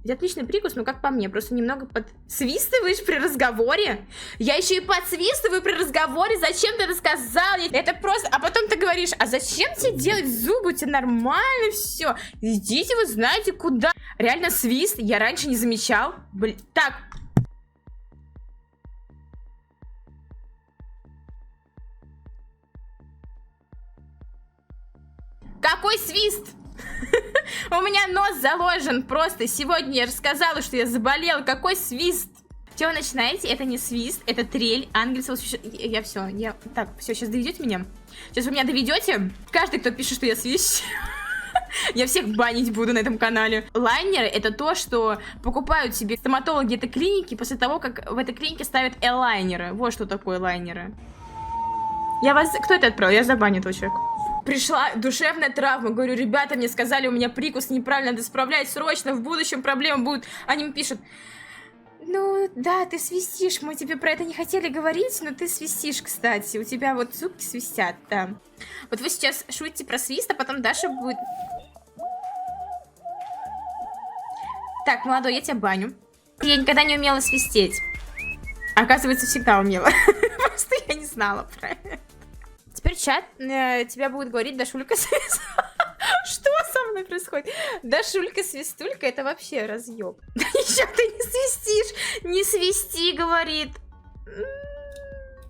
Ведь отличный прикус, ну как по мне, просто немного подсвистываешь при разговоре. Я еще и подсвистываю при разговоре, зачем ты это сказал? Это просто... А потом ты говоришь, а зачем тебе делать зубы? У тебя нормально все. Идите вы знаете куда. Реально свист я раньше не замечал. Блин, так... Какой свист? У меня нос заложен просто. Сегодня я рассказала, что я заболела. Какой свист? Чего вы начинаете? Это не свист, это трель. Ангельс, я все. Так, все, сейчас доведете меня? Сейчас вы меня доведете? Каждый, кто пишет, что я свищу. Я всех банить буду на этом канале. Лайнеры — это то, что покупают себе стоматологи этой клиники после того, как в этой клинике ставят элайнеры. Вот что такое лайнеры. Я вас... Кто это отправил? Я забаню этого человека. Пришла душевная травма. Говорю, ребята, мне сказали, у меня прикус неправильно, надо исправлять срочно, в будущем проблемы будут. Они мне пишут, ну да, ты свистишь, мы тебе про это не хотели говорить, но ты свистишь, кстати. У тебя вот зубки свистят, да. Вот вы сейчас шутите про свист, а потом Даша будет... Так, молодой, я тебя баню. Я никогда не умела свистеть. Оказывается, всегда умела. Просто я не знала про это. Теперь чат тебя будет говорить Дашулька Свистулька. Что со мной происходит? Дашулька Свистулька, это вообще разъеб. Да еще ты не свистишь. Не свисти, говорит.